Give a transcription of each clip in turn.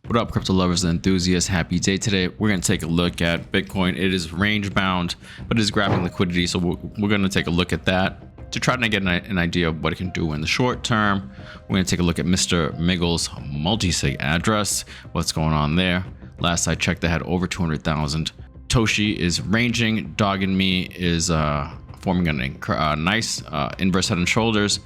What up, crypto lovers and enthusiasts? Happy day. Today we're going to take a look at Bitcoin. It is range bound, but it is grabbing liquidity, so we're going to take a look at that to try to get an idea of what it can do in the short term. We're going to take a look at Mr. Miggle's multi-sig address, what's going on there. Last I checked, they had over 200,000. Toshi is ranging. Dog and Me is forming a nice inverse head and shoulders.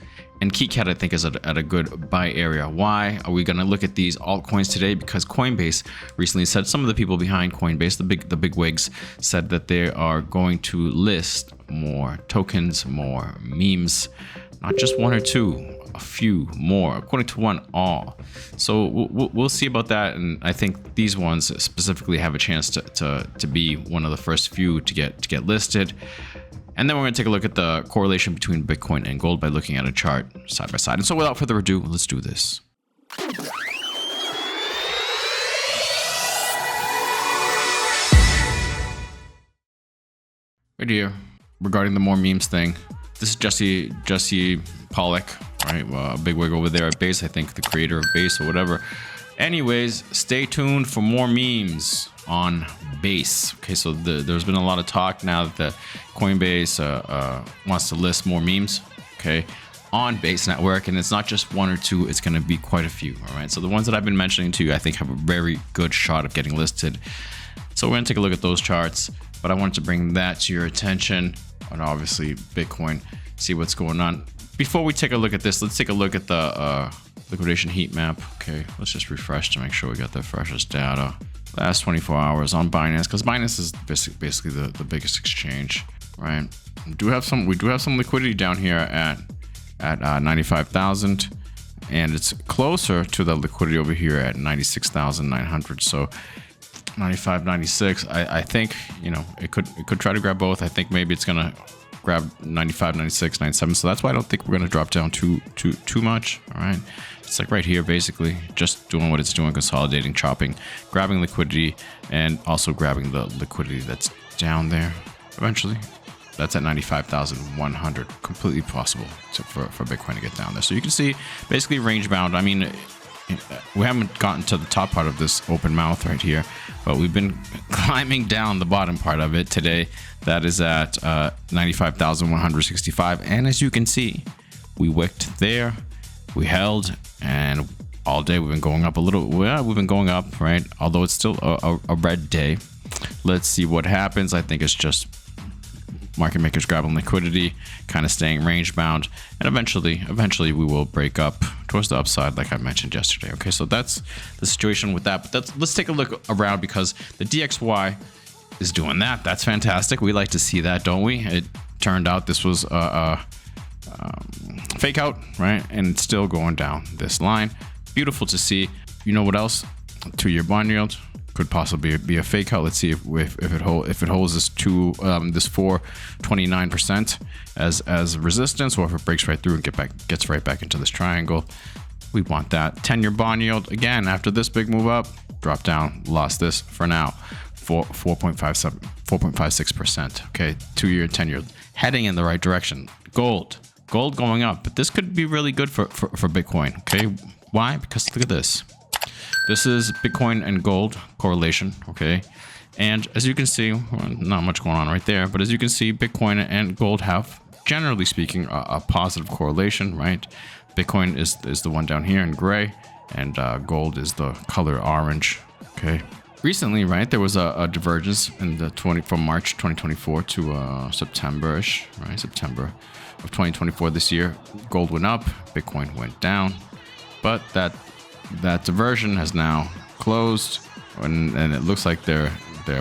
And KeyCat, I think, is at a good buy area. Why are we going to look at these altcoins today? Because Coinbase recently said, some of the people behind Coinbase, the big wigs, said that they are going to list more tokens, more memes, not just one or two, a few more, according to one, all. So we'll see about that. And I think these ones specifically have a chance to be one of the first few to get listed. And then we're going to take a look at the correlation between Bitcoin and gold by looking at a chart side by side. And so without further ado, let's do this. Right here, regarding the more memes thing, this is Jesse Pollock, right? Big wig over there at Base, I think the creator of Base or whatever. Anyways, stay tuned for more memes on Base. Okay, so there's been a lot of talk now that the Coinbase wants to list more memes, okay, on Base Network, and it's not just one or two, it's going to be quite a few. All right, so the ones that I've been mentioning to you, I think, have a very good shot of getting listed. So we're going to take a look at those charts, but I wanted to bring that to your attention, and obviously Bitcoin, see what's going on. Before we take a look at this, let's take a look at the liquidation heat map. Okay, let's just refresh to make sure we got the freshest data. Last 24 hours on Binance, because Binance is basically the biggest exchange, right? We do have some liquidity down here at 95,000, and it's closer to the liquidity over here at 96,900. So 95, 96. I think, you know, it could try to grab both. I think maybe it's gonna grab 95, 96, 97. So that's why I don't think we're gonna drop down too much. All right. It's like right here, basically just doing what it's doing, consolidating, chopping, grabbing liquidity, and also grabbing the liquidity that's down there. Eventually, that's at 95,100. Completely possible for Bitcoin to get down there. So you can see basically range bound. I mean, we haven't gotten to the top part of this open mouth right here, but we've been climbing down the bottom part of it today. That is at 95,165. And as you can see, we wicked there. We held, and all day we've been going up a little. Well, we've been going up, right? Although it's still a red day. Let's see what happens. I think it's just market makers grabbing liquidity, kind of staying range bound, and eventually we will break up towards the upside, like I mentioned yesterday. Okay, so that's the situation with that. But let's take a look around, because the DXY is doing that. That's fantastic. We like to see that, don't we? It turned out this was fake out, right? And it's still going down this line. Beautiful to see. You know what else? 2-year bond yield could possibly be a fake out. Let's see if it holds this 4.29% as resistance, or if it breaks right through and gets right back into this triangle. We want that. 10-year bond yield, again, after this big move up, drop down, lost this for now. 4.56%. Okay, 2-year, 10-year, heading in the right direction. Gold going up, but this could be really good for Bitcoin. Okay, why? Because look at this. This is Bitcoin and gold correlation. Okay, and as you can see, well, not much going on right there, but as you can see, Bitcoin and gold have, generally speaking, a positive correlation, right? Bitcoin is the one down here in gray, and gold is the color orange. Okay, recently, right, there was a divergence in the from March 2024 to September-ish, right? September of 2024 this year. Gold went up, Bitcoin went down, but that diversion has now closed, and it looks like they're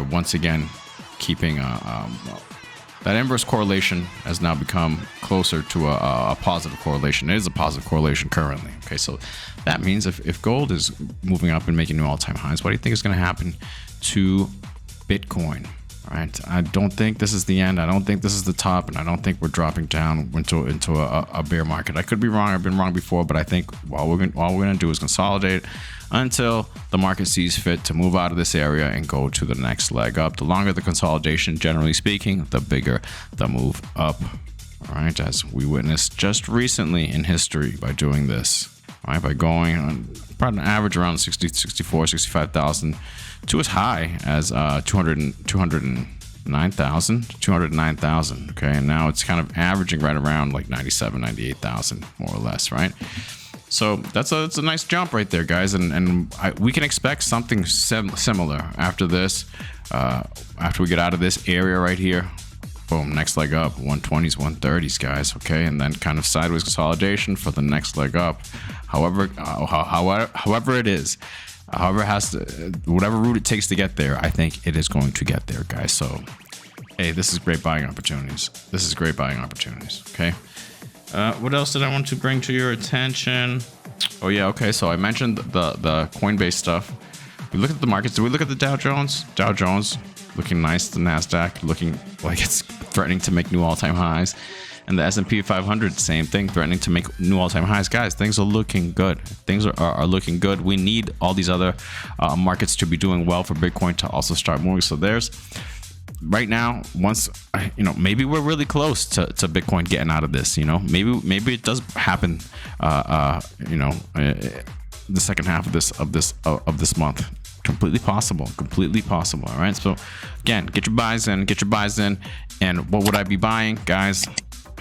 once again keeping that inverse correlation has now become closer to a positive correlation. It is a positive correlation currently. Okay, so that means if gold is moving up and making new all-time highs, what do you think is going to happen to Bitcoin? All right, I don't think this is the end. I don't think this is the top, and I don't think we're dropping down into a bear market. I could be wrong. I've been wrong before, but I think all we're gonna do is consolidate until the market sees fit to move out of this area and go to the next leg up. The longer the consolidation, generally speaking, the bigger the move up. All right, as we witnessed just recently in history by doing this. right? By going on probably an average around 60, 64, 65,000 to as high as 209,000. Okay, and now it's kind of averaging right around like 97, 98,000 more or less, right? So that's a nice jump right there, guys, and we can expect something similar after this. After we get out of this area right here, boom, next leg up, 120s, 130s, guys. Okay, and then kind of sideways consolidation for the next leg up. However it is, however it has to, whatever route it takes to get there, I think it is going to get there, guys. So, hey, this is great buying opportunities. This is great buying opportunities. Okay. What else did I want to bring to your attention? Oh yeah, okay. So I mentioned the Coinbase stuff. We look at the markets. Do we look at the Dow Jones? Dow Jones looking nice. The Nasdaq looking like it's threatening to make new all-time highs, and the S&P 500 same thing, threatening to make new all-time highs. Guys, things are looking good. Things are looking good. We need all these other markets to be doing well for Bitcoin to also start moving. So there's. Right now, once maybe we're really close to Bitcoin getting out of this. Maybe it does happen. The second half of this month, completely possible. All right. So again, get your buys in. And what would I be buying, guys?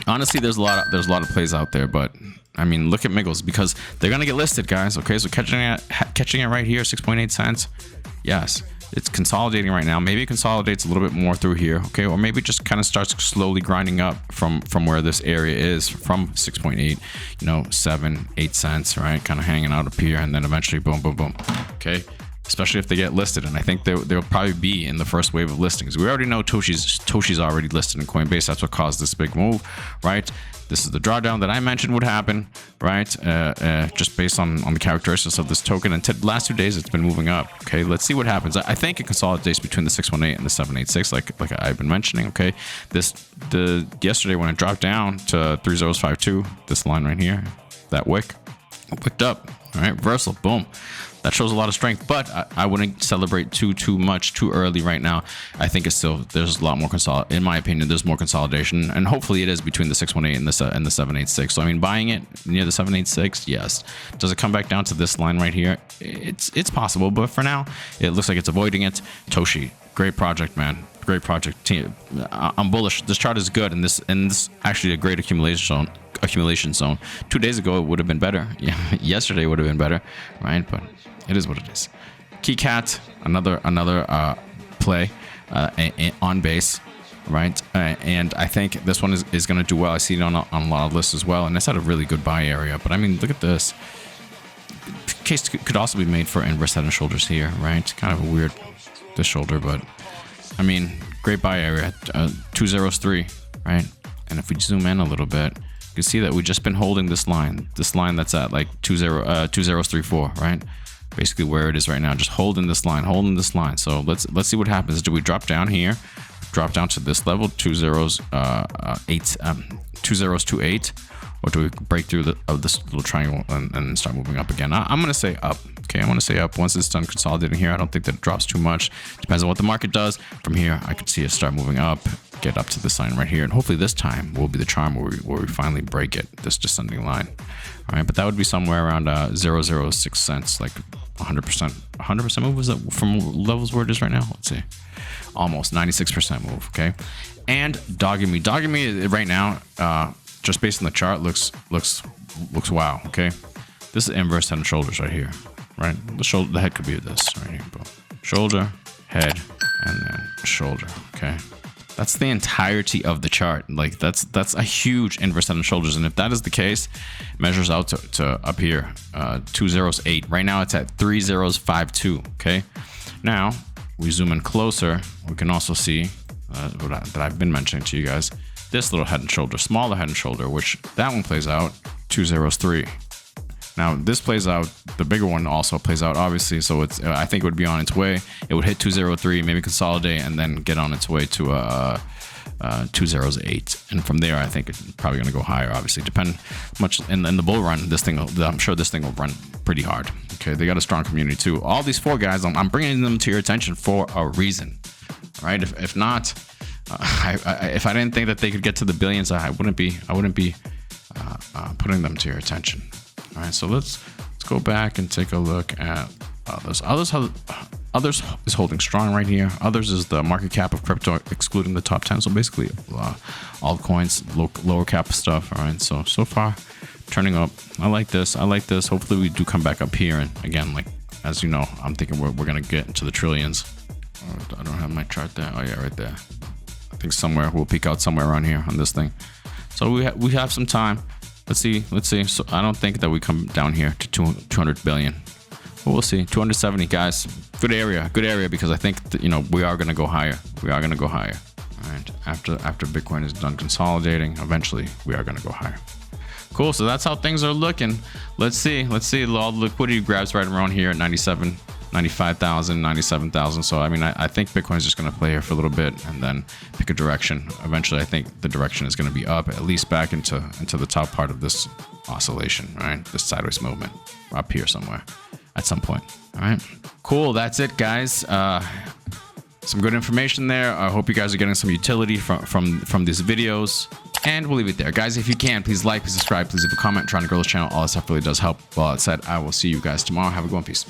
Honestly, there's a lot of plays out there, but I mean, look at Miggles because they're gonna get listed, guys. Okay, so catching it right here, 6.8 cents. Yes. It's consolidating right now. Maybe it consolidates a little bit more through here, okay? Or maybe it just kind of starts slowly grinding up from where this area is, from 6.8, 7, 8 cents, right? Kind of hanging out up here, and then eventually boom, boom, boom, okay? Especially if they get listed, and I think they'll probably be in the first wave of listings. We already know Toshi's already listed in Coinbase. That's what caused this big move, right? This is the drawdown that I mentioned would happen, right? Just based on the characteristics of this token. And the last 2 days, it's been moving up. Okay, let's see what happens. I think it consolidates between the 618 and the 786, like I've been mentioning. Okay, yesterday when it dropped down to 3052, this line right here, that wick, picked up. All right, reversal, boom. That shows a lot of strength, but I wouldn't celebrate too much too early right now. I think there's a lot more in my opinion, there's more consolidation, and hopefully it is between the 618 and the 786. So I mean, buying it near the 786, yes. Does it come back down to this line right here? It's possible, but for now, it looks like it's avoiding it. Toshi, great project, man. Great project. Team, I'm bullish. This chart is good, and this actually a great accumulation zone. 2 days ago, it would have been better. Yeah, yesterday would have been better, right? But it is what it is. KeyCat, another play on base, right? And I think this one is going to do well. I see it on a lot of lists as well, and it's had a really good buy area. But I mean, look at this. Case could also be made for inverse head and shoulders here, right? Kind of a weird this shoulder, but I mean, great buy area. 203, right? And if we zoom in a little bit, you can see that we've just been holding this line that's at like 2034, right? Basically where it is right now, just holding this line. So let's see what happens. Do we drop down here, drop down to this level, 2028, or do we break through this little triangle and start moving up again? I'm gonna say up. Okay, I'm gonna say up. Once it's done consolidating here, I don't think that it drops too much. Depends on what the market does. From here, I could see it start moving up, get up to the sign right here, and hopefully this time will be the charm where we finally break it, this descending line. All right, but that would be somewhere around 0.006 cents, like 100% move. Was it from levels where it is right now? Let's see, almost 96% move. Okay, and dogging me right now, just based on the chart, looks wow. Okay, this is inverse head and shoulders right here, right? The head could be this right here, boom. Shoulder, head, and then shoulder. Okay. That's the entirety of the chart. Like that's a huge inverse head and shoulders. And if that is the case, measures out to up here, 208. Right now it's at 3052. Okay. Now we zoom in closer. We can also see that I've been mentioning to you guys. This little head and shoulder, smaller head and shoulder, which that one plays out 203. Now this plays out, the bigger one also plays out, obviously. So I think it would be on its way. It would hit 203, maybe consolidate, and then get on its way to 208. And from there, I think it's probably going to go higher. Obviously, depend much in the bull run. I'm sure this thing will run pretty hard. Okay, they got a strong community too. All these four guys, I'm bringing them to your attention for a reason. All right, if not, if I didn't think that they could get to the billions, I wouldn't be putting them to your attention. All right, so let's go back and take a look at others. Others is holding strong right here. Others is the market cap of crypto excluding the top 10. So basically altcoins, lower cap stuff. All right. So far turning up. I like this. Hopefully we do come back up here. And again, like, as you know, I'm thinking we're going to get into the trillions. I don't have my chart there. Oh yeah, right there. I think somewhere we'll peak out somewhere around here on this thing. So we have some time. Let's see. So I don't think that we come down here to 200 billion. But we'll see. 270, guys. Good area because I think that, you know, we are going to go higher. All right. After Bitcoin is done consolidating, eventually we are going to go higher. Cool. So that's how things are looking. Let's see. All the liquidity grabs right around here at 97, 95,000, 97,000. So I mean, I think Bitcoin is just going to play here for a little bit and then pick a direction. Eventually, I think the direction is going to be up, at least back into the top part of this oscillation, right? This sideways movement up here somewhere at some point. All right, cool. That's it, guys. Some good information there. I hope you guys are getting some utility from these videos. And we'll leave it there. Guys, if you can, please like, please subscribe, please leave a comment. Trying to grow this channel. All this stuff really does help. Well, that said, I will see you guys tomorrow. Have a good one. Peace.